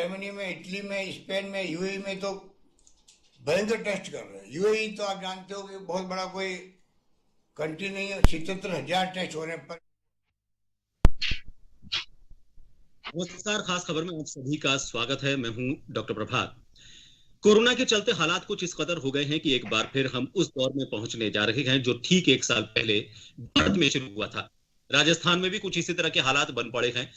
Germany में, Italy में, Spain में, यूएई में तो भयंकर टेस्ट कर रहे हैं। यूएई तो आप जानते हो कि बहुत बड़ा कोई कंट्री नहीं है, 77,000 टेस्ट हो रहे हैं पर। नमस्कार, खास खबर में आप सभी का स्वागत है। मैं हूं डॉक्टर प्रभात। कोरोना के चलते हालात कुछ इस कदर हो गए हैं कि एक बार फिर हम उस दौर में पहुंचने जा रहे हैं जो ठीक एक साल पहले भारत में शुरू हुआ था। राजस्थान में भी कुछ इसी तरह के हालात बन पड़े हैं।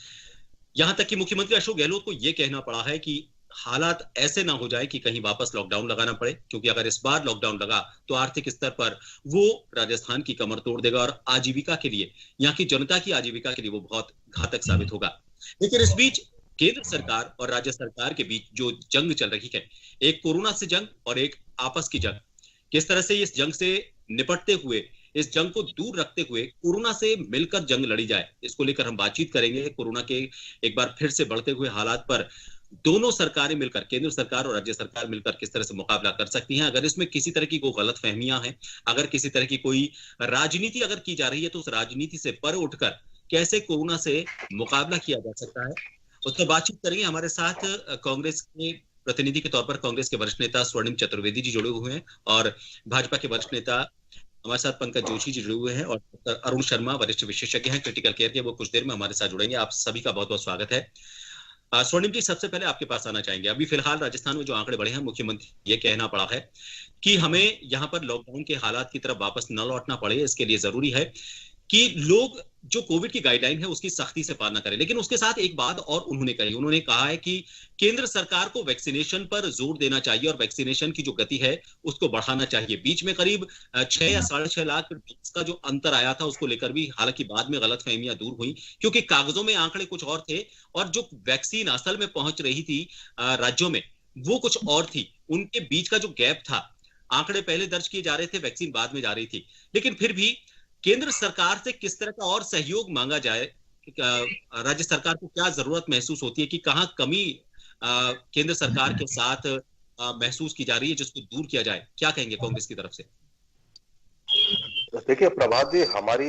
यहां तक कि मुख्यमंत्री अशोक गहलोत को यह कहना पड़ा है कि हालात ऐसे ना हो जाए कि कहीं वापस लॉकडाउन लगाना पड़े, क्योंकि अगर इस बार लॉकडाउन लगा तो आर्थिक स्तर पर वो राजस्थान की कमर तोड़ देगा और आजीविका के लिए, यहाँ की जनता की आजीविका के लिए वो बहुत घातक साबित होगा। लेकिन इस बीच केंद्र सरकार और राज्य सरकार के बीच जो जंग चल रही है, एक कोरोना से जंग और एक आपस की जंग, किस तरह से इस जंग से निपटते हुए, इस जंग को दूर रखते हुए कोरोना से मिलकर जंग लड़ी जाए, इसको लेकर हम बातचीत करेंगे। कोरोना के एक बार फिर से बढ़ते हुए हालात पर दोनों सरकारें मिलकर, केंद्र सरकार और राज्य सरकार मिलकर किस तरह से मुकाबला कर सकती हैं। अगर इसमें किसी तरह की कोई गलत फहमियां हैं, अगर किसी तरह की कोई राजनीति अगर की जा रही है, तो उस राजनीति से पर उठकर कैसे कोरोना से मुकाबला किया जा सकता है, उस पर बातचीत करेंगे। हमारे साथ कांग्रेस के प्रतिनिधि के तौर पर कांग्रेस के वरिष्ठ नेता स्वर्णिम चतुर्वेदी जी जुड़े हुए हैं और भाजपा के वरिष्ठ नेता हमारे साथ पंकज जोशी जी जुड़े हुए हैं और डॉक्टर अरुण शर्मा वरिष्ठ विशेषज्ञ हैं क्रिटिकल केयर के, वो कुछ देर में हमारे साथ जुड़ेंगे। आप सभी का बहुत बहुत स्वागत है। स्वर्णिम जी, सबसे पहले आपके पास आना चाहेंगे। अभी फिलहाल राजस्थान में जो आंकड़े बढ़े हैं, मुख्यमंत्री ये कहना पड़ा है कि हमें यहाँ पर लॉकडाउन के हालात की तरफ वापस न लौटना पड़े, इसके लिए जरूरी है कि लोग जो कोविड की गाइडलाइन है उसकी सख्ती से पालना करें। लेकिन उसके साथ एक बात और उन्होंने कही, उन्होंने कहा है कि केंद्र सरकार को वैक्सीनेशन पर जोर देना चाहिए और वैक्सीनेशन की जो गति है उसको बढ़ाना चाहिए। बीच में करीब 6 या 6.5 लाख डोज का जो अंतर आया था, उसको लेकर भी हालांकि बाद में गलतफहमियां दूर हुई, क्योंकि कागजों में आंकड़े कुछ और थे और जो वैक्सीन असल में पहुंच रही थी राज्यों में, वो कुछ और थी। उनके बीच का जो गैप था, आंकड़े पहले दर्ज किए जा रहे थे, वैक्सीन बाद में जा रही थी। लेकिन फिर भी केंद्र सरकार से किस तरह का और सहयोग मांगा जाए, राज्य सरकार को क्या जरूरत महसूस होती है कि कहां कमी केंद्र सरकार के साथ महसूस की जा रही है, जिसको दूर किया जाए, क्या कहेंगे कांग्रेस की तरफ से? देखिए प्रभात जी, हमारी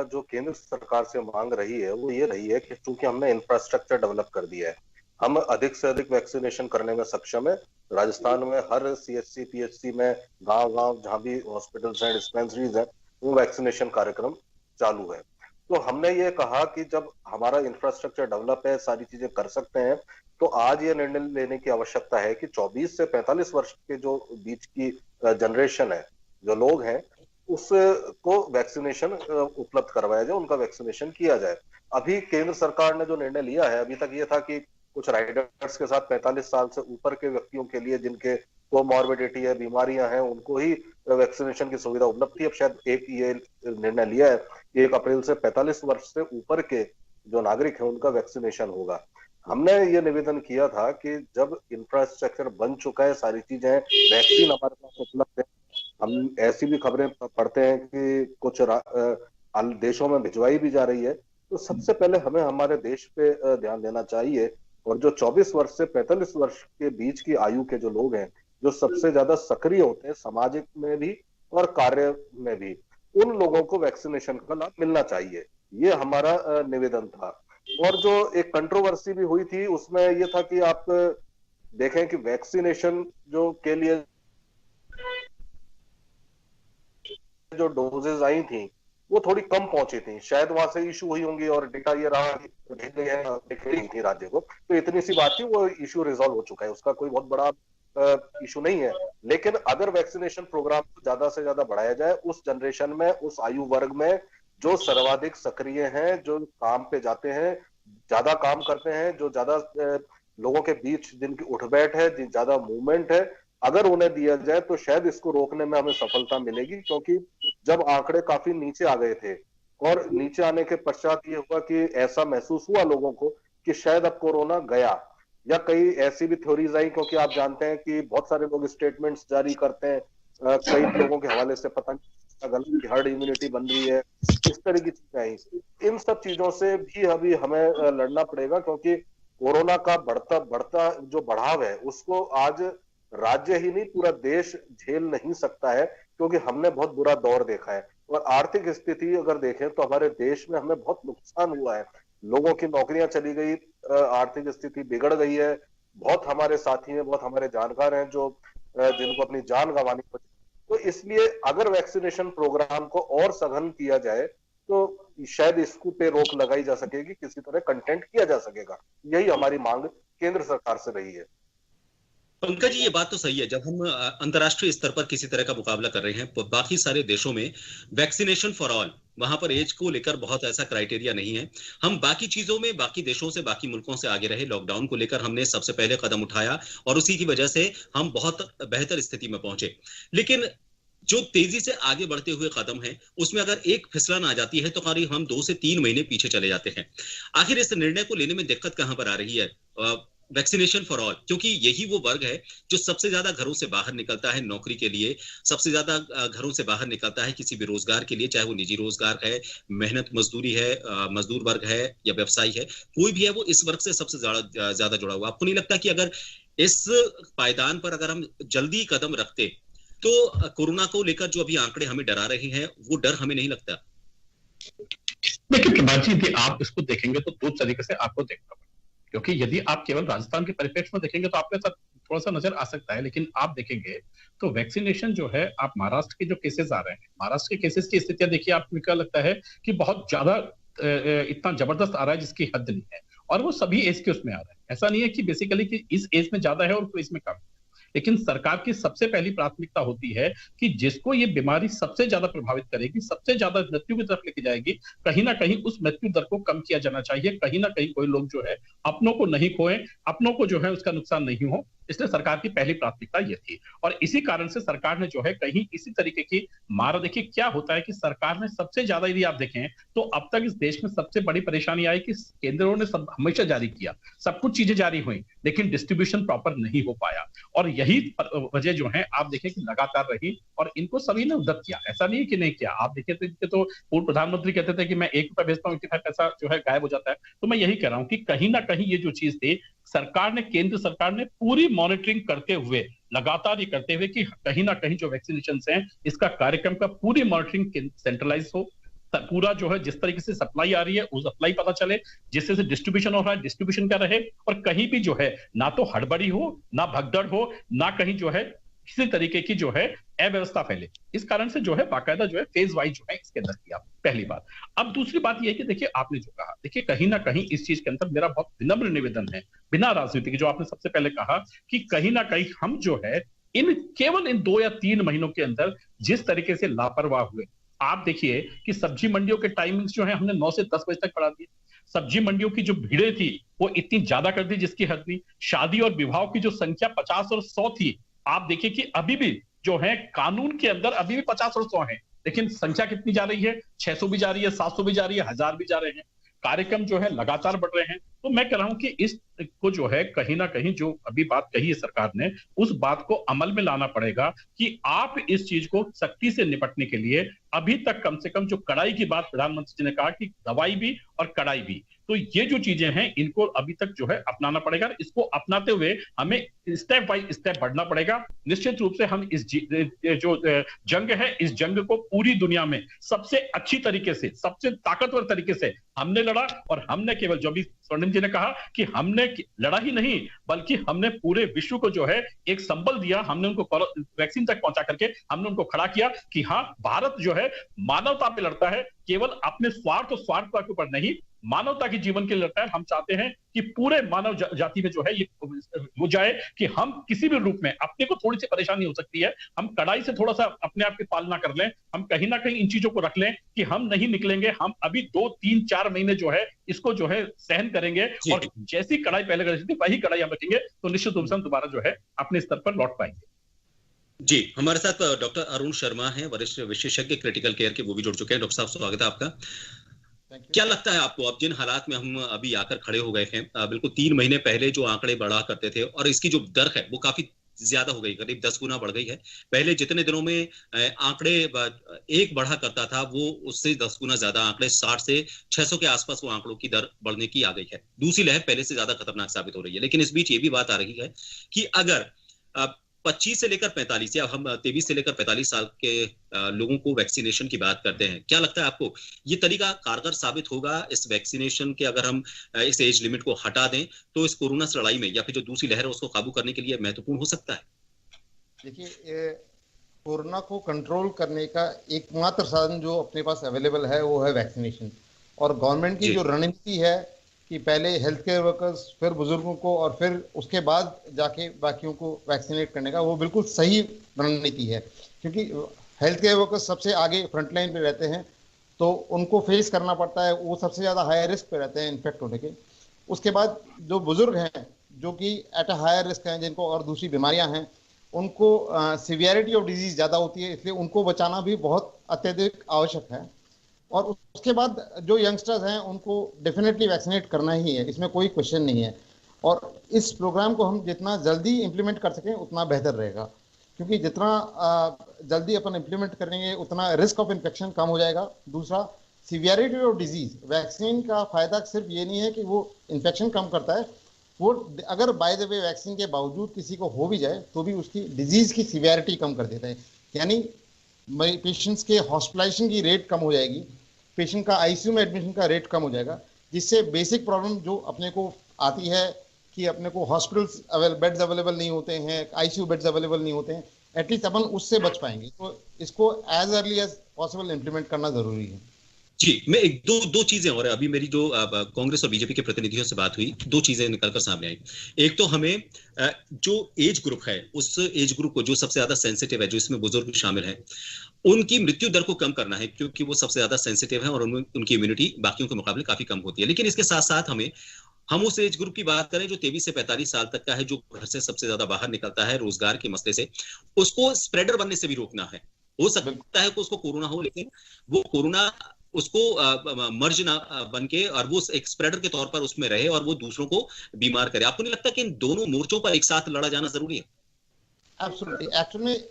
जो केंद्र सरकार से मांग रही है वो ये रही है कि चूंकि हमने इंफ्रास्ट्रक्चर डेवलप कर दिया है, हम अधिक से अधिक वैक्सीनेशन करने में सक्षम है। राजस्थान में हर सीएचसी पीएचसी में, गांव-गांव जहां भी हॉस्पिटल्स हैं, डिस्पेंसरीज हैं, वो वैक्सीनेशन कार्यक्रम चालू है। तो हमने ये कहा कि जब हमारा इंफ्रास्ट्रक्चर डेवलप है, सारी चीजें कर सकते हैं, तो आज ये निर्णय लेने की आवश्यकता है कि 24 से 45 वर्ष के जो बीच की जनरेशन है, जो लोग हैं, उसको वैक्सीनेशन उपलब्ध करवाया जाए, उनका वैक्सीनेशन किया जाए। अभी केंद्र सरकार ने जो निर्णय लिया है, अभी तक ये था कि कुछ राइडर्स के साथ 45 साल से ऊपर के व्यक्तियों के लिए, जिनके कोमॉर्बिडिटी है, बीमारियां हैं, उनको ही वैक्सीनेशन की सुविधा उपलब्ध थी। अब शायद एक ये निर्णय लिया है कि 1 अप्रैल से 45 वर्ष से ऊपर के जो नागरिक हैं उनका वैक्सीनेशन होगा। हमने ये निवेदन किया था कि जब इंफ्रास्ट्रक्चर बन चुका है, सारी चीजें, वैक्सीन हमारे पास उपलब्ध है, हम ऐसी भी खबरें पढ़ते हैं कि कुछ देशों में भिजवाई भी जा रही है, तो सबसे पहले हमें हमारे देश पे ध्यान देना चाहिए। और जो 24 वर्ष से 45 वर्ष के बीच की आयु के जो लोग हैं, जो सबसे ज्यादा सक्रिय होते हैं सामाजिक में भी और कार्य में भी, उन लोगों को वैक्सीनेशन का लाभ मिलना चाहिए, ये हमारा निवेदन था। और जो एक कंट्रोवर्सी भी हुई थी उसमें ये था कि आप देखें कि वैक्सीनेशन जो के लिए जो डोजेज आई थी वो थोड़ी कम पहुंची थी, शायद वहां से इशू हुई होंगी और डेटा ये रहा कि भेज गई है थी राज्य को, तो इतनी सी बात थी, वो इशू रिजॉल्व हो चुका है, उसका कोई बहुत बड़ा इशू नहीं है। लेकिन अगर वैक्सीनेशन प्रोग्राम को ज्यादा से ज्यादा बढ़ाया जाए, उस जनरेशन में, उस आयु वर्ग में जो सर्वाधिक सक्रिय हैं, जो काम पे जाते हैं, ज्यादा काम करते हैं, जो ज्यादा लोगों के बीच जिनकी उठ बैठ है, ज्यादा मूवमेंट है, अगर उन्हें दिया जाए तो शायद इसको रोकने में हमें सफलता मिलेगी। क्योंकि जब आंकड़े काफी नीचे आ गए थे और नीचे आने के पश्चात ये हुआ कि ऐसा महसूस हुआ लोगों को कि शायद अब कोरोना गया, या कई ऐसी भी थ्योरीज आई, क्योंकि आप जानते हैं कि बहुत सारे लोग स्टेटमेंट्स जारी करते हैं, कई लोगों के हवाले से पता नहीं गलत की हर्ड इम्यूनिटी बन रही है, इस तरह की चीजें आई। इन सब चीजों से भी अभी हमें लड़ना पड़ेगा, क्योंकि कोरोना का बढ़ता बढ़ता जो बढ़ाव है उसको आज राज्य ही नहीं, पूरा देश झेल नहीं सकता है, क्योंकि हमने बहुत बुरा दौर देखा है। और आर्थिक स्थिति अगर देखें तो हमारे देश में हमें बहुत नुकसान हुआ है, लोगों की नौकरियां चली गई, आर्थिक स्थिति बिगड़ गई है, बहुत हमारे साथी हैं, बहुत हमारे जानकार हैं जो जिनको अपनी जान गंवानी पड़ी। तो इसलिए अगर वैक्सीनेशन प्रोग्राम को और सघन किया जाए तो शायद इसको पे रोक लगाई जा सकेगी, किसी तरह कंटेंट किया जा सकेगा। यही हमारी मांग केंद्र सरकार से रही है। पंकज जी, ये बात तो सही है। जब हम अंतर्राष्ट्रीय स्तर पर किसी तरह का मुकाबला कर रहे हैं तो बाकी सारे देशों में वैक्सीनेशन फॉर ऑल, वहां पर एज को लेकर बहुत ऐसा क्राइटेरिया नहीं है। हम बाकी चीजों में बाकी देशों से, बाकी मुल्कों से आगे रहे। लॉकडाउन को लेकर हमने सबसे पहले कदम उठाया और उसी की वजह से हम बहुत बेहतर स्थिति में पहुंचे। लेकिन जो तेजी से आगे बढ़ते हुए कदम है उसमें अगर एक फिसलन आ जाती है तो करीब हम 2 से 3 महीने पीछे चले जाते हैं। आखिर इस निर्णय को लेने में दिक्कत कहां पर आ रही है? वैक्सीनेशन फॉर ऑल, क्योंकि यही वो वर्ग है जो सबसे ज्यादा घरों से बाहर निकलता है नौकरी के लिए, सबसे ज्यादा घरों से बाहर निकलता है किसी भी रोजगार के लिए, चाहे वो निजी रोजगार है, मेहनत मजदूरी है, मजदूर वर्ग है या व्यवसायी है, कोई भी है, वो इस वर्ग से सबसे ज्यादा जुड़ा हुआ। आपको नहीं लगता कि अगर इस पायदान पर अगर हम जल्दी कदम रखते तो कोरोना को लेकर जो अभी आंकड़े हमें डरा रहे हैं वो डर हमें नहीं लगता? देखिए प्रभात जी, आप इसको देखेंगे तो दो तरीके से आपको देखना पड़ेगा, क्योंकि यदि आप केवल राजस्थान के परिप्रेक्ष्य में देखेंगे तो आपके साथ थोड़ा सा नजर आ सकता है, लेकिन आप देखेंगे तो वैक्सीनेशन जो है, आप महाराष्ट्र के जो केसेस आ रहे हैं, महाराष्ट्र के केसेस की स्थितियां देखिए, आपको क्या लगता है कि बहुत ज्यादा इतना जबरदस्त आ रहा है जिसकी हद नहीं है, और वो सभी एज के उसमें आ रहा है। ऐसा नहीं है कि बेसिकली कि इस एज में ज्यादा है और कोई इसमें कम है, लेकिन सरकार की सबसे पहली प्राथमिकता होती है कि जिसको ये बीमारी सबसे ज्यादा प्रभावित करेगी, सबसे ज्यादा मृत्यु की तरफ लेके जाएगी, कहीं ना कहीं उस मृत्यु दर को कम किया जाना चाहिए। कहीं ना कहीं कोई लोग जो है अपनों को नहीं खोए, अपनों को जो है उसका नुकसान नहीं हो, इसलिए सरकार की पहली प्राथमिकता ये थी। और इसी कारण से सरकार ने जो है कहीं इसी तरीके की मारा। देखिए क्या होता है कि सरकार ने सबसे ज्यादा, यदि आप देखें तो अब तक इस देश में सबसे बड़ी परेशानी आई कि केंद्रों ने सब हमेशा जारी किया, सब कुछ चीजें जारी हुई, लेकिन डिस्ट्रीब्यूशन प्रॉपर नहीं हो पाया। और यही वजह जो है आप देखें कि लगातार रही, और इनको सभी ने उद्यत किया, ऐसा नहीं है कि नहीं किया। आप देखें तो इनके तो पूर्व प्रधानमंत्री कहते थे कि मैं 1 रुपया भेजता हूँ, इनके पैसा जो है गायब हो जाता है। तो मैं यही कह रहा हूं कि कहीं ना कहीं ये जो चीज थी, सरकार ने, केंद्र सरकार ने पूरी मॉनिटरिंग करते हुए, लगातार ये करते हुए कि कहीं ना कहीं जो वैक्सीनेशन है इसका कार्यक्रम का पूरी मॉनिटरिंग सेंट्रलाइज हो, पूरा जो है जिस तरीके से सप्लाई आ रही है उस सप्लाई पता चले, जिससे से डिस्ट्रीब्यूशन हो रहा है डिस्ट्रीब्यूशन क्या रहे, और कहीं भी जो है ना तो हड़बड़ी हो, ना भगदड़ हो, ना कहीं जो है किसी तरीके की जो है अव्यवस्था फैले। इस कारण से जो है बाकायदा जो है फेज वाइज जो है इसके अंदर किया, पहली बात। अब दूसरी बात यह है कि देखिए आपने जो कहा, देखिए कहीं ना कहीं इस चीज के अंदर मेरा बहुत विनम्र निवेदन है, बिना राजनीति के, जो आपने सबसे पहले कहा कि कहीं ना कहीं हम जो है केवल इन 2 या 3 महीनों के अंदर जिस तरीके से लापरवाह हुए। आप देखिए कि सब्जी मंडियों के टाइमिंग्स जो है हमने 9 से 10 बजे तक बढ़ा दिए, सब्जी मंडियों की जो भीड़ें थी वो इतनी ज्यादा कर दी जिसकी हद नहीं, शादी और विवाह की जो संख्या 50 और 100 थी, आप देखिए कि अभी भी जो है कानून के अंदर अभी भी 50 और 100 है, लेकिन संख्या कितनी जा रही है, 600 भी जा रही है, 700 भी जा रही है, 1000 भी जा रहे हैं। कार्यक्रम जो है लगातार बढ़ रहे हैं। तो मैं कह रहा हूं कि इस को जो है कहीं ना कहीं जो अभी बात कही है सरकार ने, उस बात को अमल में लाना पड़ेगा कि आप इस चीज को सख्ती से निपटने के लिए अभी तक कम से कम जो कड़ाई की बात प्रधानमंत्री जी ने कहा कि दवाई भी और कड़ाई भी, तो ये जो चीजें हैं इनको अभी तक जो है अपनाना पड़ेगा। इसको अपनाते हुए हमें स्टेप बाय स्टेप बढ़ना पड़ेगा। निश्चित रूप से हम इस जो जंग है, इस जंग को पूरी दुनिया में सबसे अच्छी तरीके से, सबसे ताकतवर तरीके से हमने लड़ा, और हमने केवल जो भी स्वर्णिम जी ने कहा कि हमने लड़ा ही नहीं बल्कि हमने पूरे विश्व को जो है एक संबल दिया, हमने उनको वैक्सीन तक पहुंचा करके हमने उनको खड़ा किया कि हाँ, भारत जो है मानवता पे लड़ता है, केवल अपने स्वार्थ और स्वार्थता के ऊपर नहीं, मानवता के जीवन के लिए लड़ता है। हम चाहते हैं कि पूरे मानव जाति में जो है ये हो जाए कि हम किसी भी रूप में, अपने को थोड़ी सी परेशानी हो सकती है, हम कड़ाई से थोड़ा सा अपने आप की पालना कर लें, हम कहीं ना कहीं इन चीजों को रख लें कि हम नहीं निकलेंगे, हम अभी 2, 3, 4 महीने जो है इसको जो है सहन करेंगे, और जैसी कड़ाई पहले कर थी वही कड़ाई हम रखेंगे, तो निश्चित रूप से हम दोबारा जो है अपने स्तर पर लौट पाएंगे। जी, हमारे साथ डॉक्टर अरुण शर्मा हैं, वरिष्ठ विशेषज्ञ क्रिटिकल केयर के, वो भी जुड़ चुके हैं। डॉक्टर साहब, स्वागत है आपका। क्या लगता है आपको, अब जिन हालात में हम अभी आकर खड़े हो गए हैं, बिल्कुल 3 महीने पहले जो आंकड़े बढ़ा करते थे और इसकी जो दर है वो काफी ज्यादा हो गई, करीब 10 गुना बढ़ गई है। पहले जितने दिनों में आंकड़े एक बढ़ा करता था वो उससे 10 गुना ज्यादा आंकड़े 60 से 600 के आसपास वो आंकड़ों की दर बढ़ने की आ गई है। दूसरी लहर पहले से ज्यादा खतरनाक साबित हो रही है। लेकिन इस बीच ये भी बात आ रही है कि अगर 25 से लेकर 45 या हम 23 से लेकर 45 साल के लोगों को वैक्सीनेशन की बात करते हैं, क्या लगता है आपको ये तरीका कारगर साबित होगा इस वैक्सीनेशन के, अगर हम इस एज लिमिट को हटा दें तो इस कोरोना से लड़ाई में या फिर जो दूसरी लहर है उसको काबू करने के लिए महत्वपूर्ण हो सकता है? देखिए, कोरोना को कंट्रोल करने का एकमात्र साधन जो अपने पास अवेलेबल है वो है वैक्सीनेशन। और गवर्नमेंट की जी। जो रणनीति है कि पहले हेल्थ केयर वर्कर्स, फिर बुजुर्गों को और फिर उसके बाद जाके बाकियों को वैक्सीनेट करने का, वो बिल्कुल सही रणनीति है। क्योंकि हेल्थ केयर वर्कर्स सबसे आगे फ्रंट लाइन पे रहते हैं, तो उनको फेस करना पड़ता है, वो सबसे ज़्यादा हाई रिस्क पे रहते हैं इन्फेक्ट होने के। उसके बाद जो बुजुर्ग हैं जो कि एट अ हायर रिस्क हैं, जिनको और दूसरी बीमारियां हैं, उनको सिवियरिटी ऑफ डिजीज ज़्यादा होती है, इसलिए उनको बचाना भी बहुत अत्यधिक आवश्यक है। और उसके बाद जो यंगस्टर्स हैं उनको डेफिनेटली वैक्सीनेट करना ही है, इसमें कोई क्वेश्चन नहीं है। और इस प्रोग्राम को हम जितना जल्दी इम्प्लीमेंट कर सकें उतना बेहतर रहेगा, क्योंकि जितना जल्दी अपन इम्प्लीमेंट करेंगे उतना रिस्क ऑफ इन्फेक्शन कम हो जाएगा। दूसरा, सिवियरिटी ऑफ डिजीज, वैक्सीन का फायदा सिर्फ ये नहीं है कि वो इन्फेक्शन कम करता है, वो अगर बाय द वे वैक्सीन के बावजूद किसी को हो भी जाए तो भी उसकी डिजीज की सिवियरिटी कम कर देता है। यानी पेशेंट्स के हॉस्पिटलाइजेशन की रेट कम हो जाएगी, पेशेंट का आईसीयू में एडमिशन का रेट कम हो जाएगा, जिससे बेसिक प्रॉब्लम जो अपने को आती है कि अपने को हॉस्पिटल्स बेड्स अवेलेबल नहीं होते हैं, आईसीयू बेड्स अवेलेबल नहीं होते हैं, एटलीस्ट अपन उससे बच पाएंगे। तो इसको as early as possible implement करना जरूरी है। जी, मैं एक दो चीजें, और अभी मेरी जो कांग्रेस और बीजेपी के प्रतिनिधियों से बात हुई, दो चीजें निकलकर सामने आई। एक तो हमें जो एज ग्रुप है, उस एज ग्रुप को जो सबसे ज्यादा सेंसिटिव है, जो इसमें बुजुर्ग शामिल हैं, उनकी मृत्यु दर को कम करना है, क्योंकि वो सबसे ज्यादा सेंसिटिव है और उनकी इम्यूनिटी बाकियों के मुकाबले काफी कम होती है। लेकिन इसके साथ साथ हम उस एज ग्रुप की बात करें जो 23 से 45 साल तक का है, जो घर से सबसे ज्यादा बाहर निकलता है रोजगार के मसले से, उसको स्प्रेडर बनने से भी रोकना है। हो सकता है कि उसको कोरोना हो, लेकिन वो कोरोना उसको मर्ज ना बन के और वो एक स्प्रेडर के तौर पर उसमें रहे और वो दूसरों को बीमार करे। आपको नहीं लगता कि इन दोनों मोर्चों पर एक साथ लड़ा जाना जरूरी है? एब्सोल्युटली। एक्चुअली में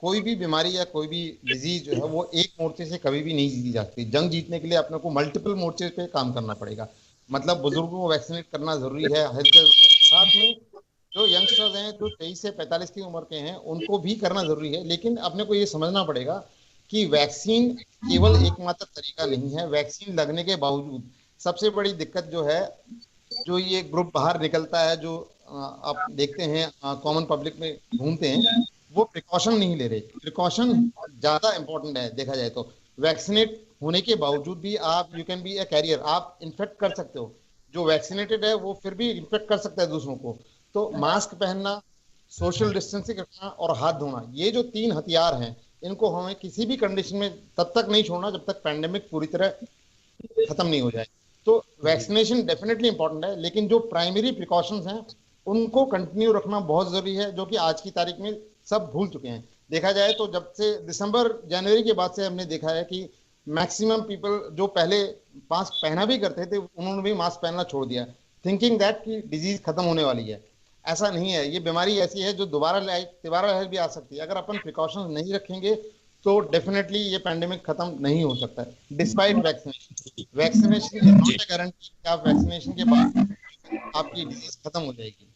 कोई भी बीमारी या कोई भी डिजीज जो है वो एक मोर्चे से कभी भी नहीं जीती जा सकती। जंग जीतने के लिए अपने को मल्टीपल मोर्चे पे काम करना पड़ेगा। मतलब बुजुर्गों को वैक्सीनेट करना जरूरी है, हेल्थ केयर साथ में जो यंगस्टर्स हैं जो 23 से 45 की उम्र के हैं उनको भी करना जरूरी है। लेकिन अपने को ये समझना पड़ेगा कि वैक्सीन केवल एकमात्र तरीका नहीं है। वैक्सीन लगने के बावजूद सबसे बड़ी दिक्कत जो है, जो ये ग्रुप बाहर निकलता है, जो आप देखते हैं कॉमन पब्लिक में घूमते हैं, वो प्रिकॉशन नहीं ले रहे। प्रिकॉशन ज्यादा इंपॉर्टेंट है देखा जाए तो। वैक्सीनेट होने के बावजूद भी आप, you can be a carrier, आप इन्फेक्ट कर सकते हो। जो वैक्सीनेटेड है वो फिर भी इन्फेक्ट कर सकता है दूसरों को। तो मास्क पहनना, सोशल डिस्टेंसिंग रखना और हाथ धोना, ये जो 3 हथियार हैं, इनको हमें किसी भी कंडीशन में तब तक नहीं छोड़ना जब तक पैंडेमिक पूरी तरह खत्म नहीं हो जाए। तो वैक्सीनेशन डेफिनेटली इंपॉर्टेंट है, लेकिन जो प्राइमरी प्रिकॉशंस हैं उनको कंटिन्यू रखना बहुत जरूरी है, जो कि आज की तारीख में सब भूल चुके हैं। देखा जाए तो जब से दिसंबर जनवरी के बाद से हमने देखा है कि मैक्सिमम पीपल जो पहले मास्क पहना भी करते थे उन्होंने भी मास्क पहनना छोड़ दिया, थिंकिंग दैट कि डिजीज खत्म होने वाली है। ऐसा नहीं है, ये बीमारी ऐसी है जो दोबारा लहर भी आ सकती है। अगर अपन प्रिकॉशंस नहीं रखेंगे तो डेफिनेटली ये पैंडेमिक खत्म नहीं हो सकता है despite vaccination. Vaccination is not a guarantee कि आप वैक्सीनेशन के बाद आपकी डिजीज खत्म हो जाएगी।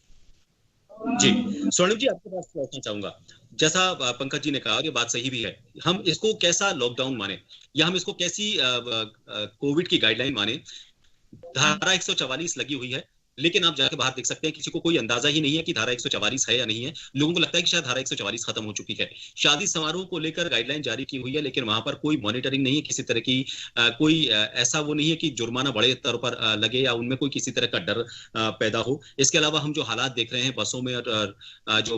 जी, स्वर्णिम जी, आपके पास पूछना चाहूंगा, जैसा पंकज जी ने कहा, और ये बात सही भी है, हम इसको कैसा लॉकडाउन माने या हम इसको कैसी कोविड की गाइडलाइन माने? धारा 144 लगी हुई है, लेकिन आप जाके बाहर देख सकते हैं किसी को कोई अंदाजा ही नहीं है कि धारा 144 है या नहीं है। लोगों को लगता है कि शायद धारा 144 खत्म हो चुकी है। शादी समारोह को लेकर गाइडलाइन जारी की हुई है, लेकिन वहां पर कोई मॉनिटरिंग नहीं है किसी तरह की, कोई ऐसा वो नहीं है कि जुर्माना बड़े स्तर पर लगे या उनमें कोई किसी तरह का डर पैदा हो। इसके अलावा हम जो हालात देख रहे हैं बसों में और जो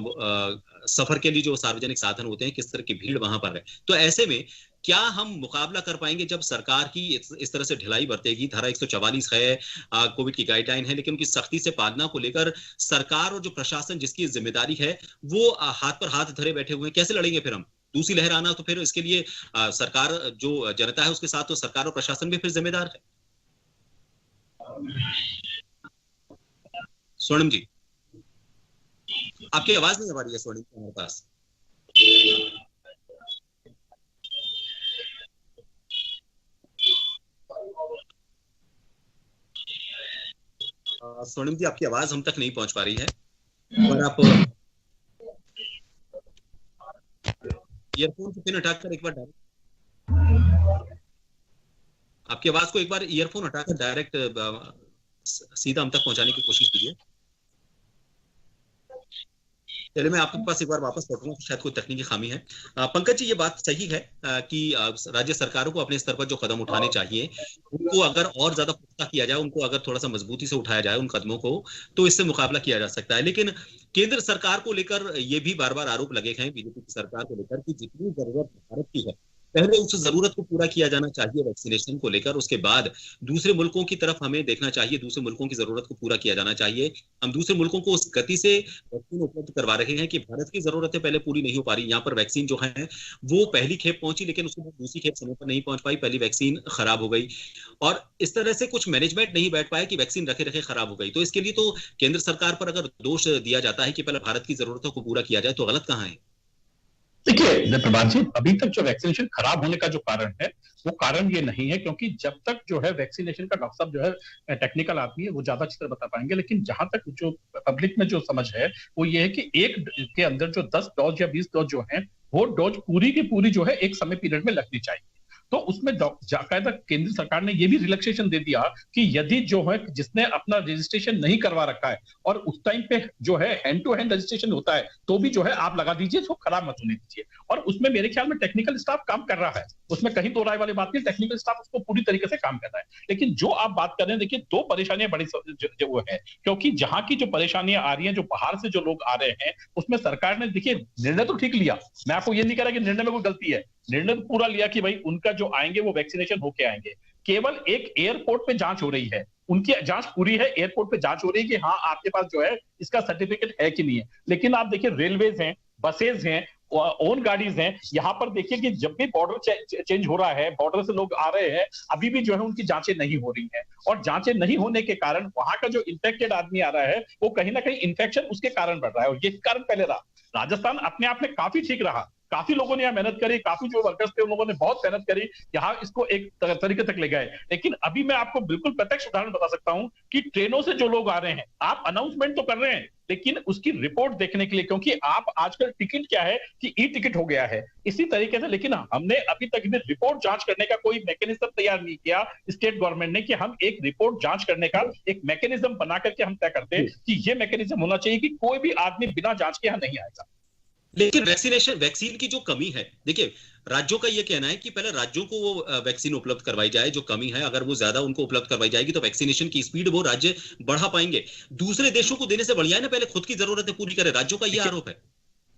सफर के लिए जो सार्वजनिक साधन होते हैं, किस तरह की भीड़ वहां पर है, तो ऐसे में क्या हम मुकाबला कर पाएंगे जब सरकार की इस तरह से ढिलाई बरतेगी? धारा 144 है, कोविड की गाइडलाइन है, लेकिन उनकी सख्ती से पालना को लेकर सरकार और जो प्रशासन जिसकी जिम्मेदारी है वो हाथ पर हाथ धरे बैठे हुए हैं। कैसे लड़ेंगे फिर हम? दूसरी लहर आना तो फिर इसके लिए सरकार, जो जनता है उसके साथ, तो सरकार और प्रशासन भी फिर जिम्मेदार है। स्वर्णिम जी, आपकी आवाज नहीं आ रही है स्वर्णिम जी हमारे पास। स्वर्णिम जी, आपकी आवाज हम तक नहीं पहुंच पा रही है, और आप ईयरफोन से पिन हटाकर एक बार आपकी आवाज को एक बार ईयरफोन हटाकर डायरेक्ट सीधा हम तक पहुंचाने की कोशिश कीजिए। चलिए मैं आपके पास एक बार वापस लौटूंगा, शायद कोई तकनीकी खामी है। पंकज जी, ये बात सही है कि राज्य सरकारों को अपने स्तर पर जो कदम उठाने चाहिए उनको अगर और ज्यादा पुख्ता किया जाए, उनको अगर थोड़ा सा मजबूती से उठाया जाए उन कदमों को, तो इससे मुकाबला किया जा सकता है। लेकिन केंद्र सरकार को लेकर ये भी बार बार आरोप लगे हैं बीजेपी की सरकार को लेकर कि जितनी जरूरत भारत की है पहले उस जरूरत को पूरा किया जाना चाहिए वैक्सीनेशन को लेकर, उसके बाद दूसरे मुल्कों की तरफ हमें देखना चाहिए, दूसरे मुल्कों की जरूरत को पूरा किया जाना चाहिए। हम दूसरे मुल्कों को उस गति से वैक्सीन उपलब्ध करवा रहे हैं कि भारत की जरूरतें पहले पूरी नहीं हो पा रही। यहाँ पर वैक्सीन जो है वो पहली खेप पहुंची, लेकिन उसके बाद दूसरी खेप समय पर नहीं पहुंच पाई, पहली वैक्सीन खराब हो गई और इस तरह से कुछ मैनेजमेंट नहीं बैठ पाया कि वैक्सीन रखे रखे खराब हो गई। तो इसके लिए तो केंद्र सरकार पर अगर दोष दिया जाता है कि पहले भारत की जरूरतों को पूरा किया जाए, तो गलत कहाँ है? देखिए प्रभात जी, अभी तक जो वैक्सीनेशन खराब होने का जो कारण है वो कारण ये नहीं है, क्योंकि जब तक जो है वैक्सीनेशन का डॉक्टर साहब जो है टेक्निकल आदमी है वो ज्यादा अच्छी तरह बता पाएंगे, लेकिन जहां तक जो पब्लिक में जो समझ है वो ये है कि एक के अंदर जो 10 डोज या 20 डोज जो है वो डोज पूरी की पूरी जो है एक समय पीरियड में लगनी चाहिए। तो उसमें बाकायदा केंद्र सरकार ने ये भी रिलैक्सेशन दे दिया कि यदि जो है जिसने अपना रजिस्ट्रेशन नहीं करवा रखा है और उस टाइम पे जो है हैंड टू हैंड रजिस्ट्रेशन होता है तो भी जो है आप लगा दीजिए, इसको खराब मत होने दीजिए। और उसमें मेरे ख्याल में टेक्निकल स्टाफ काम कर रहा है, उसमें कहीं दो राय वाली बात नहीं, टेक्निकल स्टाफ उसको पूरी तरीके से काम कर रहा है। लेकिन जो आप बात कर रहे हैं, देखिए दो परेशानियां बड़ी जो वो है, क्योंकि जहां की जो परेशानियां आ रही हैं, जो बाहर से जो लोग आ रहे हैं, उसमें सरकार ने देखिए निर्णय तो ठीक लिया, मैं आपको ये नहीं कह रहा कि निर्णय में कोई गलती है, निर्णय तो पूरा लिया कि भाई उनका जो आएंगे वो वैक्सीनेशन होके आएंगे। केवल एक एयरपोर्ट पे जांच हो रही है, उनकी जांच पूरी है, एयरपोर्ट पे जांच हो रही है कि हाँ आपके पास जो है इसका सर्टिफिकेट है कि नहीं है। लेकिन आप देखिए रेलवेज हैं, बसेज हैं, ओन गाड़ीज हैं, यहाँ पर देखिए कि जब भी बॉर्डर चेंज हो रहा है, बॉर्डर से लोग आ रहे हैं, अभी भी जो है उनकी जांचें नहीं हो रही हैं, और जांचें नहीं होने के कारण वहां का जो इन्फेक्टेड आदमी आ रहा है वो कहीं ना कहीं इन्फेक्शन उसके कारण बढ़ रहा है, और ये कारण पहले रहा। राजस्थान अपने आप में काफी ठीक रहा, काफी लोगों ने यहाँ मेहनत करी, काफी जो वर्कर्स थे उन लोगों ने बहुत मेहनत करी, यहाँ इसको एक तरीके तक ले गए। लेकिन अभी मैं आपको बिल्कुल प्रत्यक्ष उदाहरण बता सकता हूं कि ट्रेनों से जो लोग आ रहे हैं, आप अनाउंसमेंट तो कर रहे हैं लेकिन उसकी रिपोर्ट देखने के लिए, क्योंकि आप आजकल टिकट क्या है कि ई टिकट हो गया है इसी तरीके से, लेकिन हमने अभी तक भी रिपोर्ट जांच करने का कोई मैकेनिज्म तैयार नहीं किया स्टेट गवर्नमेंट ने कि हम एक रिपोर्ट जांच करने का एक मैकेनिज्म बना करके हम तय करते हैं कि ये मैकेनिज्म होना चाहिए कि कोई भी आदमी बिना जांच के यहाँ नहीं आएगा। लेकिन वैक्सीन की जो कमी है, देखिए राज्यों का ये कहना है कि पहले राज्यों को वो वैक्सीन उपलब्ध करवाई जाए, जो कमी है अगर वो ज्यादा उनको उपलब्ध करवाई जाएगी तो वैक्सीनेशन की स्पीड वो राज्य बढ़ा पाएंगे। दूसरे देशों को देने से बढ़िया है ना, पहले खुद की जरूरतें पूरी करे, राज्यों का ये आरोप है।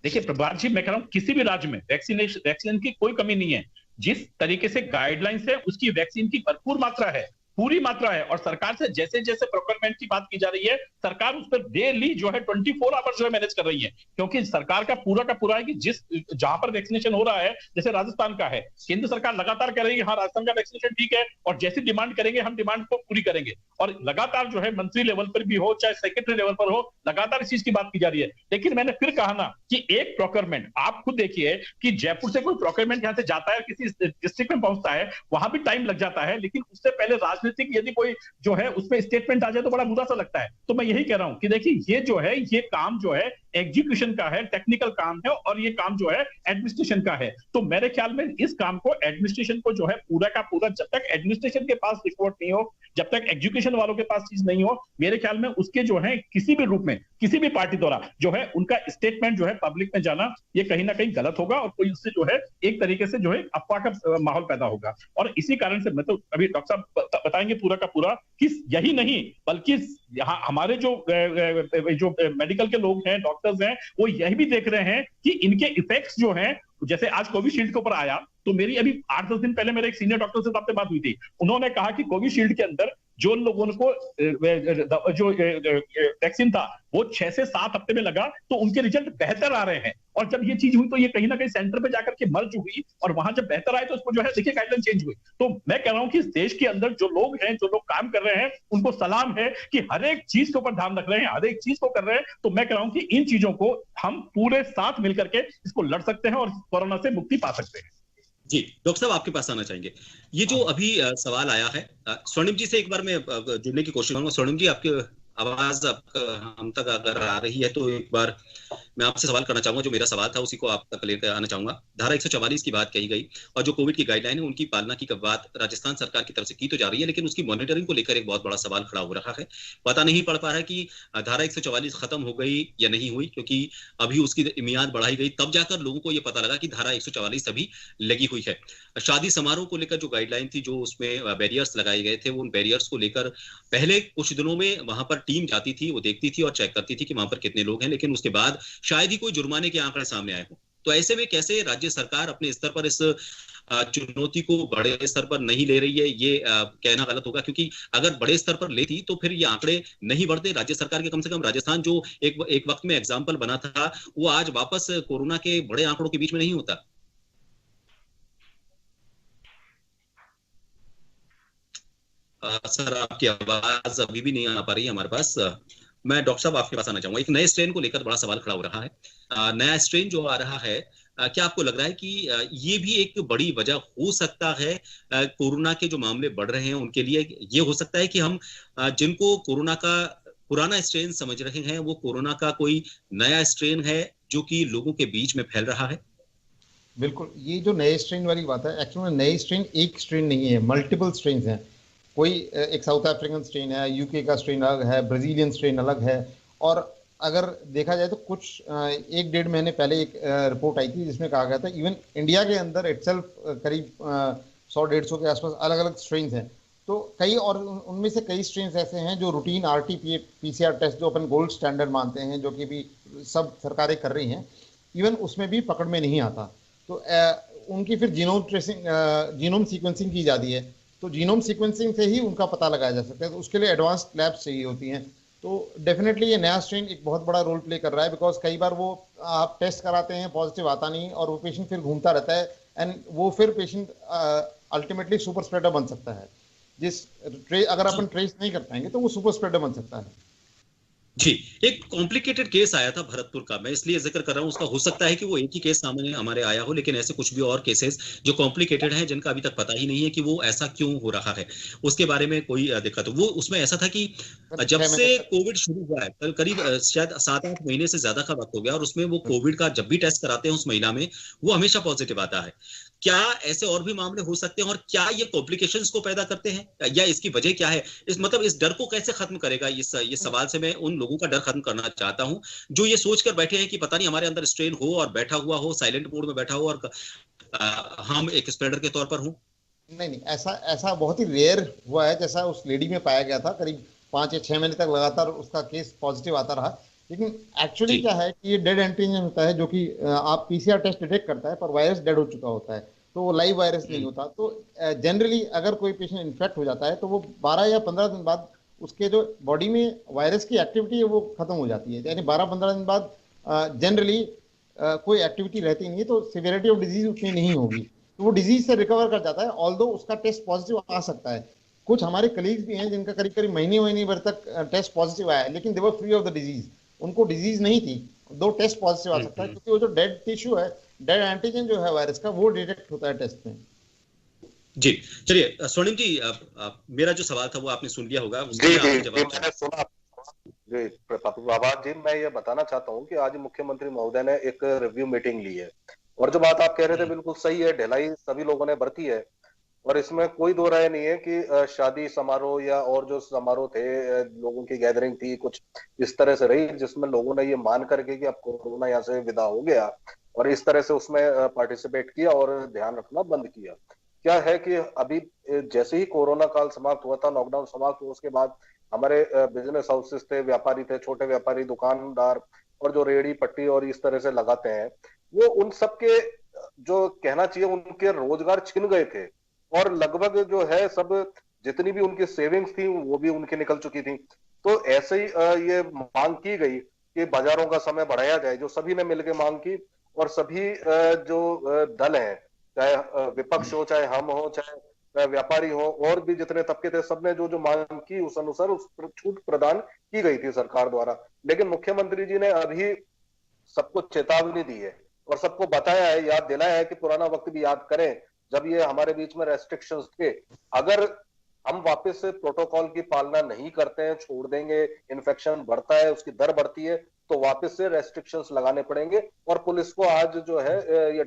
देखिए प्रभात जी, मैं कह रहा हूं किसी भी राज्य में वैक्सीन की कोई कमी नहीं है, जिस तरीके से गाइडलाइंस है उसकी वैक्सीन की भरपूर मात्रा है, पूरी मात्रा है, और सरकार से जैसे जैसे प्रोक्योरमेंट की बात की जा रही है, सरकार उस पर डेली जो है 24 आवर्स जो है मैनेज कर रही है, क्योंकि सरकार का पूरा है कि जिस जहां पर वैक्सीनेशन हो रहा है, जैसे राजस्थान का है, केंद्र सरकार लगातार कह रही है हाँ राजस्थान का वैक्सीनेशन ठीक है, और जैसी डिमांड करेंगे हम डिमांड को पूरी करेंगे, और लगातार जो है मंत्री लेवल पर भी हो चाहे सेक्रेटरी लेवल पर हो, लगातार इस चीज की बात की जा रही है। लेकिन मैंने फिर कहा ना कि एक प्रोक्योरमेंट, आप खुद देखिए कि जयपुर से कोई प्रोक्योरमेंट यहां से जाता है, किसी डिस्ट्रिक्ट में पहुंचता है, वहां भी टाइम लग जाता है, लेकिन उससे पहले राजनीतिक यदि कोई जो है उसमें स्टेटमेंट आ जाए तो बड़ा बुरा सा लगता है। तो मैं यही कह रहा हूं कि देखिए ये जो है ये काम जो है एग्जीक्यूशन का है, टेक्निकल काम है, और ये काम जो है एडमिनिस्ट्रेशन का है। तो मेरे ख्याल में इस काम को एडमिनिस्ट्रेशन को जो है पूरा का पूरा, जब तक एडमिनिस्ट्रेशन के पास रिपोर्ट नहीं हो, जब तक एग्जीक्यूशन वालों के पास चीज नहीं हो, मेरे ख्याल में उसके जो है किसी भी रूप में किसी भी पार्टी द्वारा जो है उनका स्टेटमेंट जो है पब्लिक में जाना, ये कहीं ना कहीं गलत होगा, और कोई उससे जो है एक तरीके से जो है अफवाह का माहौल पैदा होगा। और इसी कारण से मैं तो अभी डॉक्टर साहब बताएंगे पूरा का पूरा कि यही नहीं बल्कि यहाँ हमारे जो मेडिकल के लोग हैं, डॉक्टर्स हैं, वो यही भी देख रहे हैं कि इनके इफेक्ट्स जो हैं, जैसे आज कोविशील्ड के ऊपर आया तो मेरी अभी 8-10 दिन पहले मेरे एक सीनियर डॉक्टर से बात हुई थी, उन्होंने कहा कि कोविशील्ड के अंदर जो लोगों को जो वैक्सीन था वो 6 से 7 हफ्ते में लगा, तो उनके रिजल्ट बेहतर आ रहे हैं। और जब ये चीज हुई तो ये कहीं ना कहीं सेंटर पे जाकर के मर्ज हुई, और वहां जब बेहतर आए तो उसको जो है देखिए गाइडलाइन चेंज हुई। तो मैं कह रहा हूं कि इस देश के अंदर जो लोग हैं, जो लोग काम कर रहे हैं, उनको सलाम है कि हर एक चीज के ऊपर ध्यान रख रहे हैं, हर एक चीज को कर रहे हैं। तो मैं कह रहा हूं कि इन चीजों को हम पूरे साथ मिलकर के इसको लड़ सकते हैं और कोरोना से मुक्ति पा सकते हैं। जी डॉक्टर साहब आपके पास आना चाहेंगे। ये जो अभी सवाल आया है, स्वर्णिम जी से एक बार मैं जुड़ने की कोशिश करूंगा। स्वर्णिम जी आपके आवाज हम तक अगर आ रही है तो एक बार मैं आपसे सवाल करना चाहूंगा, जो मेरा सवाल था उसी को आप तक लेकर आना चाहूंगा। धारा 144 की बात कही गई और जो कोविड की गाइडलाइन है उनकी पालना की बात राजस्थान सरकार की तरफ से की तो जा रही है, लेकिन उसकी मॉनिटरिंग को लेकर एक बहुत बड़ा सवाल खड़ा हो रहा है। पता नहीं पड़ पा रहा है कि धारा 144 खत्म हो गई या नहीं हुई, क्योंकि अभी उसकी मियाद बढ़ाई गई, तब जाकर लोगों को यह पता लगा कि धारा 144 अभी लगी हुई है। शादी समारोह को लेकर जो गाइडलाइन थी, जो उसमें बैरियर्स लगाए गए थे, उन बैरियर्स को लेकर पहले कुछ दिनों में वहां पर टीम जाती थी, वो देखती थी और चेक करती थी कि वहां पर कितने लोग हैं, लेकिन उसके बाद शायद ही कोई जुर्माने के आंकड़े सामने आए हों। तो ऐसे में कैसे राज्य सरकार अपने स्तर पर इस चुनौती को बड़े स्तर पर नहीं ले रही है, ये कहना गलत होगा, क्योंकि अगर बड़े स्तर पर लेती तो फिर ये आंकड़े नहीं बढ़ते। राज्य सरकार के कम से कम राजस्थान जो एक वक्त में एग्जाम्पल बना था, वो आज वापस कोरोना के बड़े आंकड़ों के बीच में नहीं होता। सर, आपकी आवाज अभी भी नहीं आ पा रही है हमारे पास। मैं डॉक्टर साहब आपके पास आना चाहूंगा। एक नए स्ट्रेन को लेकर बड़ा सवाल खड़ा हो रहा है। नया स्ट्रेन जो आ रहा है, क्या आपको लग रहा है कि ये भी एक बड़ी वजह हो सकता है कोरोना के जो मामले बढ़ रहे हैं उनके लिए? ये हो सकता है कि हम जिनको कोरोना का पुराना स्ट्रेन समझ रहे हैं, वो कोरोना का कोई नया स्ट्रेन है जो कि लोगों के बीच में फैल रहा है? बिल्कुल, ये जो नए स्ट्रेन वाली बात है, एक्चुअली नए स्ट्रेन एक स्ट्रेन नहीं है, मल्टीपल स्ट्रेन हैं। कोई एक साउथ अफ्रीकन स्ट्रेन है, यूके का स्ट्रेन अलग है, ब्राजीलियन स्ट्रेन अलग है। और अगर देखा जाए तो कुछ 1-1.5 महीने पहले एक रिपोर्ट आई थी जिसमें कहा गया था इवन इंडिया के अंदर इटसेल्फ करीब 100-150 के आसपास अलग अलग स्ट्रेन हैं। तो कई और उनमें से कई स्ट्रेन ऐसे हैं जो रूटीन RT-PCR टेस्ट जो अपन गोल्ड स्टैंडर्ड मानते हैं, जो कि भी सब सरकारें कर रही हैं, इवन उसमें भी पकड़ में नहीं आता। तो उनकी फिर जीनोम सीक्वेंसिंग की जाती है, तो जीनोम सीक्वेंसिंग से ही उनका पता लगाया जा सकता है। तो उसके लिए एडवांस्ड लैब्स चाहिए होती हैं। तो डेफिनेटली ये नया स्ट्रेन एक बहुत बड़ा रोल प्ले कर रहा है, बिकॉज कई बार वो आप टेस्ट कराते हैं, पॉजिटिव आता नहीं, और वो पेशेंट फिर घूमता रहता है, एंड वो फिर पेशेंट अल्टीमेटली सुपर स्प्रेडर बन सकता है। अगर अपन ट्रेस नहीं कर पाएंगे तो वो सुपर स्प्रेडर बन सकता है। जी, एक कॉम्प्लिकेटेड केस आया था भरतपुर का, मैं इसलिए जिक्र कर रहा हूं उसका। हो सकता है कि वो एक ही केस सामने हमारे आया हो, लेकिन ऐसे कुछ भी और केसेस जो कॉम्प्लिकेटेड हैं, जिनका अभी तक पता ही नहीं है कि वो ऐसा क्यों हो रहा है, उसके बारे में कोई दिक्कत हो। वो उसमें ऐसा था कि जब से कोविड शुरू हुआ है, करीब शायद 7-8 महीने से ज्यादा का वक्त हो गया, और उसमें वो कोविड का जब भी टेस्ट कराते हैं उस महिला में, वो हमेशा पॉजिटिव आता है। क्या ऐसे और भी मामले हो सकते हैं, और क्या ये कॉम्प्लिकेशंस को पैदा करते हैं, या इसकी वजह क्या है? इस डर को कैसे खत्म करेगा? ये सवाल से मैं उन लोगों का डर खत्म करना चाहता हूं जो ये सोचकर बैठे हैं कि पता नहीं हमारे अंदर स्ट्रेन हो और बैठा हुआ हो, साइलेंट मोड में बैठा हो, और हम एक स्प्रेडर के तौर पर हूं। नहीं, ऐसा बहुत ही रेयर हुआ है, जैसा उस लेडी में पाया गया था। करीब 5 या 6 महीने तक लगातार उसका केस पॉजिटिव आता रहा। लेकिन एक्चुअली क्या है कि ये डेड एंटीजन होता है, जो कि आप PCR टेस्ट डिटेक्ट करता है, पर वायरस डेड हो चुका होता है, तो वो लाइव वायरस नहीं होता। तो जनरली अगर कोई पेशेंट इन्फेक्ट हो जाता है तो वो 12 या 15 दिन बाद उसके जो बॉडी में वायरस की एक्टिविटी है वो खत्म हो जाती है। यानी 12-15 दिन बाद जनरली कोई एक्टिविटी रहती नहीं है, तो सिवियरिटी ऑफ डिजीज उतनी नहीं होगी, तो वो डिजीज से रिकवर कर जाता है, ऑल्दो उसका टेस्ट पॉजिटिव आ सकता है। कुछ हमारे कलीग्स भी हैं जिनका करीब करीब महीने भर तक टेस्ट पॉजिटिव आया है, लेकिन they were free of the disease, उनको डिजीज नहीं थी, दो टेस्ट पॉजिटिव आ सकता है, क्योंकि वो जो डेड टिश्यू है, डेड एंटीजन जो है वायरस का, वो डिटेक्ट होता है टेस्ट में। जी, चलिए स्वर्णिम जी, मेरा जो सवाल था वो आपने सुन लिया होगा। जी, मैंने सुना। जी प्रभात जी, मैं ये बताना चाहता हूँ कि आज मुख्यमंत्री महोदय ने एक रिव्यू मीटिंग ली है, और जो बात आप कह रहे थे बिल्कुल सही है, ढिलाई सभी लोगों ने बरती है, और इसमें कोई दो राय नहीं है कि शादी समारोह या और जो समारोह थे, लोगों की गैदरिंग थी, कुछ इस तरह से रही जिसमें लोगों ने ये मान करके कि अब कोरोना यहाँ से विदा हो गया, और इस तरह से उसमें पार्टिसिपेट किया और ध्यान रखना बंद किया। क्या है कि अभी जैसे ही कोरोना काल समाप्त हुआ था, लॉकडाउन समाप्त हुआ, उसके बाद हमारे बिजनेस हाउसेस थे, व्यापारी थे, छोटे व्यापारी, दुकानदार, और जो रेडी पट्टी और इस तरह से लगाते हैं, वो उन सबके जो कहना चाहिए उनके रोजगार छिन गए थे, और लगभग जो है सब जितनी भी उनकी सेविंग्स थी वो भी उनकी निकल चुकी थी। तो ऐसे ही ये मांग की गई कि बाजारों का समय बढ़ाया जाए, जो सभी ने मिलकर मांग की, और सभी जो दल हैं, चाहे विपक्ष हो, चाहे हम हो, चाहे व्यापारी हो, और भी जितने तबके थे, सबने जो जो मांग की उस अनुसार उस छूट प्रदान की गई थी सरकार द्वारा। लेकिन मुख्यमंत्री जी ने अभी सबको चेतावनी दी है और सबको बताया है, याद दिलाया है कि पुराना वक्त भी याद करें जब ये हमारे बीच में रेस्ट्रिक्शंस थे। अगर हम वापस से प्रोटोकॉल की पालना नहीं करते हैं, छोड़ देंगे, इन्फेक्शन बढ़ता है, उसकी दर बढ़ती है, तो वापस से रेस्ट्रिक्शंस लगाने पड़ेंगे। और पुलिस को आज जो है ये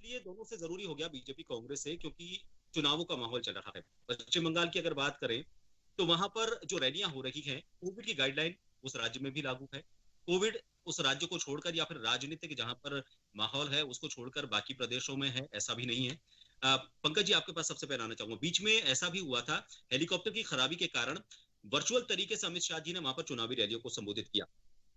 ये दोनों से जरूरी हो गया बीजेपी कांग्रेस से, क्योंकि चुनावों का माहौल चल रहा है। पश्चिम बंगाल की अगर बात करें तो वहां पर जो रैलियां हो रही हैं, कोविड की गाइडलाइन उस राज्य में भी लागू है। कोविड उस राज्य को छोड़कर या फिर राजनीतिक जहां पर माहौल है उसको छोड़कर बाकी प्रदेशों में है, ऐसा भी नहीं है। पंकज जी, आपके पास सबसे पहले आना चाहूंगा। बीच में ऐसा भी हुआ था, हेलीकॉप्टर की खराबी के कारण वर्चुअल तरीके से अमित शाह जी ने वहां पर चुनावी रैलियों को संबोधित किया।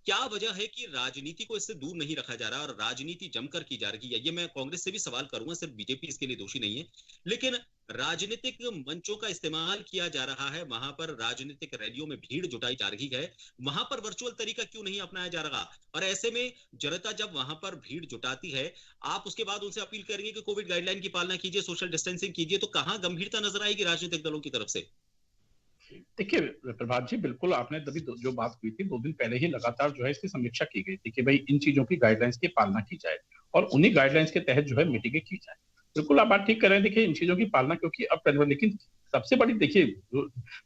क्या वजह है कि राजनीति को इससे दूर नहीं रखा जा रहा और राजनीति जमकर की जा रही है? ये मैं कांग्रेस से भी सवाल करूंगा, सिर्फ बीजेपी इसके लिए दोषी नहीं है, लेकिन राजनीतिक मंचों का इस्तेमाल किया जा रहा है, वहां पर राजनीतिक रैलियों में भीड़ जुटाई जा रही है, वहां पर वर्चुअल तरीका क्यों नहीं अपनाया जा रहा? और ऐसे में जनता जब वहां पर भीड़ जुटाती है, आप उसके बाद उनसे अपील करेंगे कि कोविड गाइडलाइन की पालना कीजिए, सोशल डिस्टेंसिंग कीजिए, तो कहां गंभीरता नजर आएगी राजनीतिक दलों की तरफ से? देखिए प्रभात जी, बिल्कुल आपने तभी जो बात हुई थी 2 दिन पहले ही लगातार जो है इसकी समीक्षा की गई थी कि भाई इन चीजों की गाइडलाइंस की पालना की जाए और उन्हीं गाइडलाइंस के तहत जो है मीटिंगें की जाए। बिल्कुल आप बात ठीक कर रहे हैं। देखिए इन चीजों की पालना क्योंकि अब करना, लेकिन सबसे बड़ी देखिए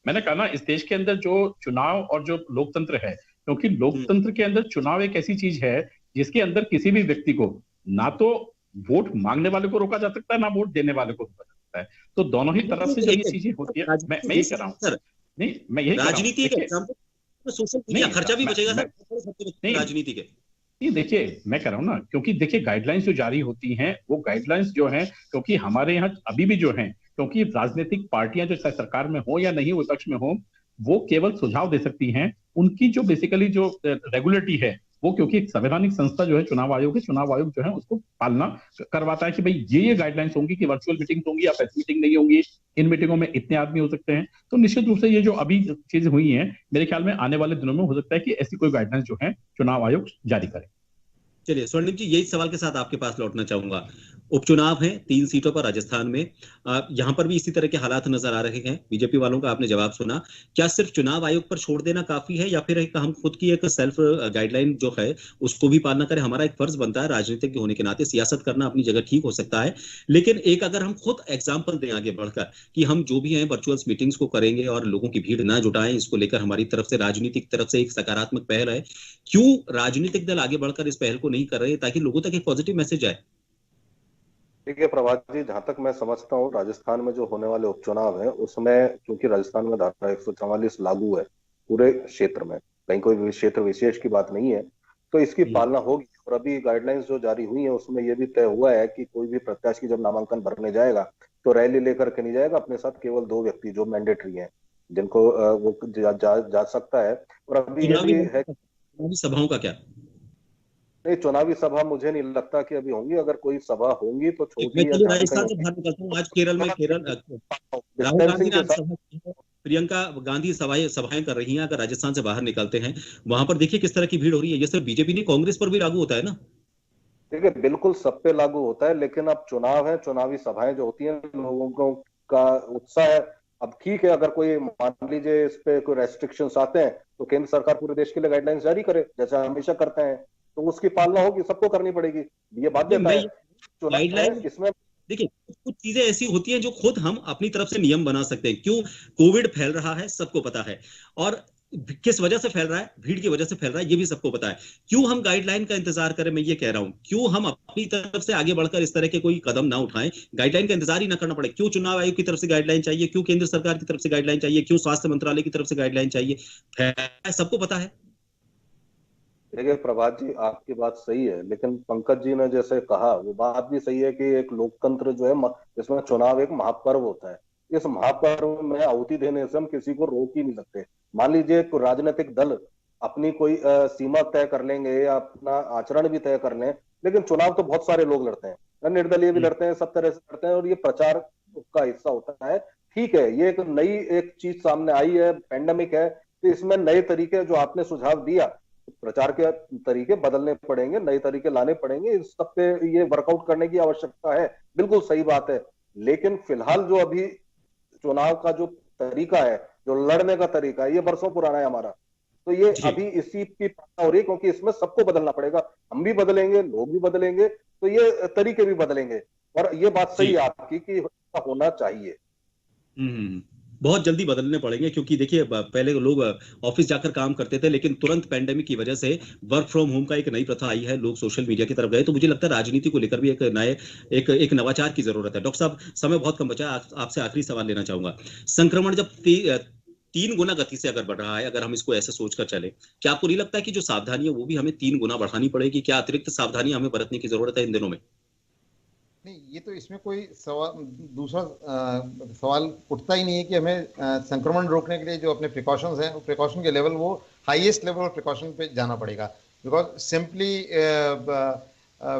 मैंने कहा ना, इस देश के अंदर जो चुनाव और जो लोकतंत्र है, क्योंकि लोकतंत्र के अंदर चुनाव एक ऐसी चीज है जिसके अंदर किसी भी व्यक्ति को ना तो वोट मांगने वाले को रोका जा सकता है, ना वोट देने वाले को रोका जा सकता है। तो दोनों ही तरफ से जब ये चीजें होती है, मैं ये कह रहा हूँ, नहीं मैं यही राजनीति एक सोशल मीडिया खर्चा भी बचेगा सर राजनीति के। नहीं देखिए मैं कह रहा हूँ ना, क्योंकि देखिए गाइडलाइंस जो जारी होती हैं वो गाइडलाइंस जो हैं, क्योंकि हमारे यहाँ अभी भी जो हैं, क्योंकि राजनीतिक पार्टियां जो सरकार में हो या नहीं विपक्ष में हो, वो केवल सुझाव दे सकती हैं। उनकी जो बेसिकली जो रेगुलेटरी है वो, क्योंकि एक संवैधानिक संस्था जो है चुनाव आयोग है, चुनाव आयोग जो है उसको पालना करवाता है कि भाई ये गाइडलाइंस होंगी कि वर्चुअल मीटिंग होंगी या प्रेस मीटिंग नहीं होंगी, इन मीटिंगों में इतने आदमी हो सकते हैं। तो निश्चित रूप से ये जो अभी चीज हुई है, मेरे ख्याल में आने वाले दिनों में हो सकता है कि ऐसी कोई गाइडलाइंस जो है चुनाव आयोग जारी करे। चलिए स्वर्णिम जी, यही सवाल के साथ आपके पास लौटना चाहूंगा। उपचुनाव है 3 सीटों पर राजस्थान में, यहां पर भी इसी तरह के हालात नजर आ रहे हैं। बीजेपी वालों का आपने जवाब सुना। क्या सिर्फ चुनाव आयोग पर छोड़ देना काफी है या फिर हम खुद की एक सेल्फ गाइडलाइन जो है उसको भी पालना करें? हमारा एक फर्ज बनता है राजनीतिक होने के नाते, सियासत करना अपनी जगह ठीक हो सकता है, लेकिन एक अगर हम खुद एग्जाम्पल दें आगे बढ़कर कि हम जो भी हैं वर्चुअल मीटिंग्स को करेंगे और लोगों की भीड़ ना जुटाएं, इसको लेकर हमारी तरफ से राजनीतिक तरफ से एक सकारात्मक पहल है, क्यों राजनीतिक दल आगे बढ़कर इस पहल को नहीं कर रहे ताकि लोगों तक एक पॉजिटिव मैसेज आए? देखिए प्रभात जी, जहां तक मैं समझता हूँ राजस्थान में जो होने वाले उपचुनाव है उसमें, क्योंकि राजस्थान में धारा 144 लागू है पूरे क्षेत्र में, कहीं कोई क्षेत्र विशेष की बात नहीं है, तो इसकी पालना होगी। और अभी गाइडलाइंस जो जारी हुई है उसमें यह भी तय हुआ है कि कोई भी प्रत्याशी जब नामांकन भरने जाएगा तो रैली लेकर के नहीं जाएगा, अपने साथ केवल 2 व्यक्ति जो मैंडेटरी हैं जिनको वो जा सकता है। और अभी ये भी है सभाओं का क्या? नहीं, चुनावी सभा मुझे नहीं लगता कि अभी होंगी। अगर कोई सभा होंगी तो छोटी या राजस्थान से बाहर निकलता हूँ। आज केरल में राहुल गांधी प्रियंका गांधी सभाएं कर रही हैं। अगर राजस्थान से बाहर निकलते हैं वहां पर देखिए किस तरह की भीड़ हो रही है। ये सिर्फ बीजेपी नहीं, कांग्रेस पर भी लागू होता है ना? देखिए बिल्कुल सब पे लागू होता है, लेकिन अब चुनाव है, चुनावी सभाएं जो होती हैं लोगों को का उत्साह है। अब ठीक है, अगर कोई मान लीजिए इस पे कोई रेस्ट्रिक्शंस आते हैं तो केंद्र सरकार पूरे देश के लिए गाइडलाइंस जारी करे, जैसा हमेशा करते हैं, तो उसकी पालना होगी, सबको करनी पड़ेगी, ये बाध्यता है। चुनाव है, गाइडलाइन इसमें देखिए कुछ चीजें ऐसी होती हैं जो खुद हम अपनी तरफ से नियम बना सकते हैं। क्यों कोविड फैल रहा है सबको पता है, और किस वजह से फैल रहा है, भीड़ की वजह से फैल रहा है, ये भी सबको पता है। क्यों हम गाइडलाइन का इंतजार करें, मैं ये कह रहा हूं। क्यों हम अपनी तरफ से आगे बढ़कर इस तरह के कोई कदम ना उठाएं, गाइडलाइन का इंतजार ही ना करना पड़े। क्यों चुनाव आयोग की तरफ से गाइडलाइन चाहिए, क्यों केंद्र सरकार की तरफ से गाइडलाइन चाहिए, क्यों स्वास्थ्य मंत्रालय की तरफ से गाइडलाइन चाहिए, सबको पता है। देखिए प्रभात जी, आपकी बात सही है, लेकिन पंकज जी ने जैसे कहा वो बात भी सही है कि एक लोकतंत्र जो है, इसमें चुनाव एक महापर्व होता है। इस महापर्व में आहुति देने से हम किसी को रोक ही नहीं सकते। मान लीजिए कोई राजनीतिक दल अपनी कोई सीमा तय कर लेंगे या अपना आचरण भी तय कर लें, लेकिन चुनाव तो बहुत सारे लोग लड़ते हैं, निर्दलीय भी लड़ते हैं, सब तरह से लड़ते हैं, और ये प्रचार का हिस्सा होता है। ठीक है, ये एक नई एक चीज सामने आई है, पेंडेमिक है, तो इसमें नए तरीके जो आपने सुझाव दिया, प्रचार के तरीके बदलने पड़ेंगे, नए तरीके लाने पड़ेंगे, इस सब पे ये वर्कआउट करने की आवश्यकता है, बिल्कुल सही बात है। लेकिन फिलहाल जो अभी चुनाव का जो तरीका है, जो लड़ने का तरीका है, ये बरसों पुराना है हमारा, तो ये अभी इसी की पालना हो रही है, क्योंकि इसमें सबको बदलना पड़ेगा, हम भी बदलेंगे, लोग भी बदलेंगे, तो ये तरीके भी बदलेंगे। और ये बात सही है आपकी कि होना चाहिए। बहुत जल्दी बदलने पड़ेंगे, क्योंकि देखिए पहले लोग ऑफिस जाकर काम करते थे, लेकिन तुरंत पैंडेमिक की वजह से वर्क फ्रॉम होम का एक नई प्रथा आई है, लोग सोशल मीडिया की तरफ गए। तो मुझे लगता है राजनीति को लेकर भी एक नवाचार की जरूरत है। डॉक्टर साहब, समय बहुत कम बचा है, आपसे आखिरी सवाल लेना चाहूंगा। संक्रमण जब 3 गुना गति से अगर बढ़ रहा है, अगर हम इसको ऐसे सोचकर चले, क्या आपको नहीं लगता है कि जो सावधानी है वो भी हमें 3 गुना बढ़ानी पड़ेगी? क्या अतिरिक्त सावधानियां हमें बरतने की जरूरत है इन दिनों में? नहीं, ये तो इसमें कोई दूसरा सवाल उठता ही नहीं है कि हमें संक्रमण रोकने के लिए जो अपने प्रिकॉशंस हैं, प्रिकॉशन के लेवल वो हाईएस्ट लेवल ऑफ प्रिकॉशन पे जाना पड़ेगा। बिकॉज सिंपली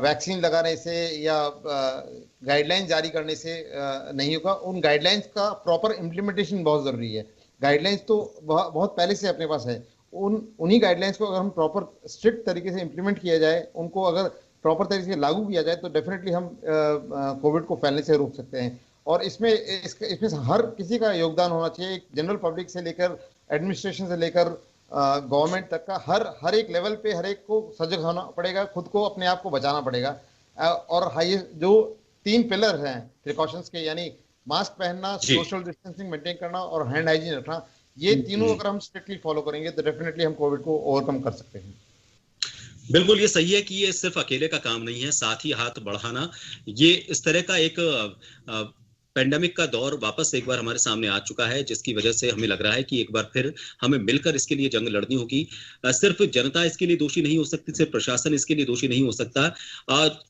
वैक्सीन लगाने से या गाइडलाइन जारी करने से नहीं होगा। उन गाइडलाइंस का प्रॉपर इम्प्लीमेंटेशन बहुत ज़रूरी है। गाइडलाइंस तो बहुत पहले से अपने पास है, उन्हीं गाइडलाइंस को अगर हम प्रॉपर स्ट्रिक्ट तरीके से इम्प्लीमेंट किया जाए, उनको अगर प्रॉपर तरीके से लागू किया जाए, तो डेफिनेटली हम कोविड को फैलने से रोक सकते हैं। और इसमें हर किसी का योगदान होना चाहिए, जनरल पब्लिक से लेकर एडमिनिस्ट्रेशन से लेकर गवर्नमेंट तक का हर एक लेवल पे हर एक को सजग होना पड़ेगा, खुद को अपने आप को बचाना पड़ेगा। और हाईएस्ट जो 3 पिलर हैं प्रिकॉशंस के, यानी मास्क पहनना, सोशल डिस्टेंसिंग मेंटेन करना और हैंड हाइजीन रखना, ये तीनों अगर हम स्ट्रिक्टली फॉलो करेंगे तो डेफिनेटली हम कोविड को ओवरकम कर सकते हैं। बिल्कुल, ये सही है कि ये सिर्फ अकेले का काम नहीं है, साथ ही हाथ बढ़ाना। ये इस तरह का एक पेंडेमिक का दौर वापस एक बार हमारे सामने आ चुका है, जिसकी वजह से हमें लग रहा है कि एक बार फिर हमें मिलकर इसके लिए जंग लड़नी होगी। सिर्फ जनता इसके लिए दोषी नहीं हो सकती, सिर्फ प्रशासन इसके लिए दोषी नहीं हो सकता।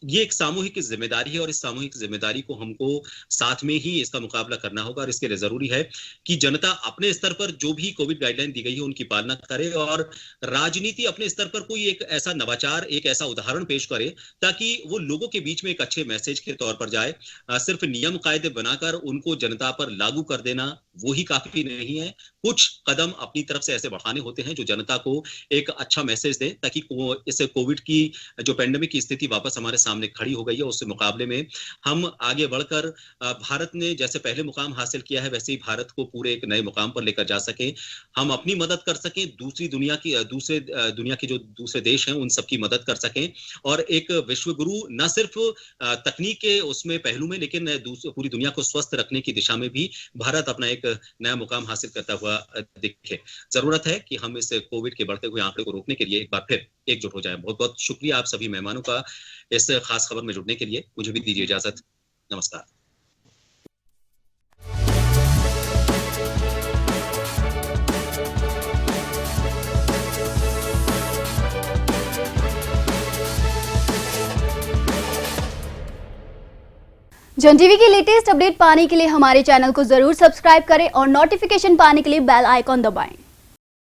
ये एक सामूहिक जिम्मेदारी है, और इस सामूहिक जिम्मेदारी को हमको साथ में ही इसका मुकाबला करना होगा। और इसके लिए जरूरी है कि जनता अपने स्तर पर जो भी कोविड गाइडलाइन दी गई है उनकी पालना करे, और राजनीति अपने स्तर पर कोई एक ऐसा नवाचार, एक ऐसा उदाहरण पेश करे ताकि वो लोगों के बीच में एक अच्छे मैसेज के तौर पर जाए। सिर्फ नियम कायदे बना कर उनको जनता पर लागू कर देना वो ही काफी नहीं है। कुछ कदम अपनी तरफ से ऐसे बढ़ाने होते हैं जो जनता को एक अच्छा मैसेज दे, ताकि इस कोविड की जो पेंडेमिक की स्थिति वापस हमारे सामने खड़ी हो गई है, उससे मुकाबले में हम आगे बढ़कर भारत ने जैसे पहले मुकाम हासिल किया है, वैसे ही भारत को पूरे एक नए मुकाम पर लेकर जा सके, हम अपनी मदद कर सकें, दूसरे दुनिया के जो दूसरे देश हैं उन सबकी मदद कर सकें, और एक विश्व गुरु न सिर्फ तकनीक के उसमें पहलू में, लेकिन पूरी दुनिया को स्वस्थ रखने की दिशा में भी भारत अपना एक नया मुकाम हासिल करता हुआ दिखे। जरूरत है कि हम इस कोविड के बढ़ते हुए आंकड़े को रोकने के लिए एक बार फिर एकजुट हो जाएं। बहुत बहुत शुक्रिया आप सभी मेहमानों का इस खास खबर में जुड़ने के लिए। मुझे भी दीजिए इजाजत। नमस्कार। जन टीवी की लेटेस्ट अपडेट पाने के लिए हमारे चैनल को जरूर सब्सक्राइब करें और नोटिफिकेशन पाने के लिए बेल आइकॉन दबाएं।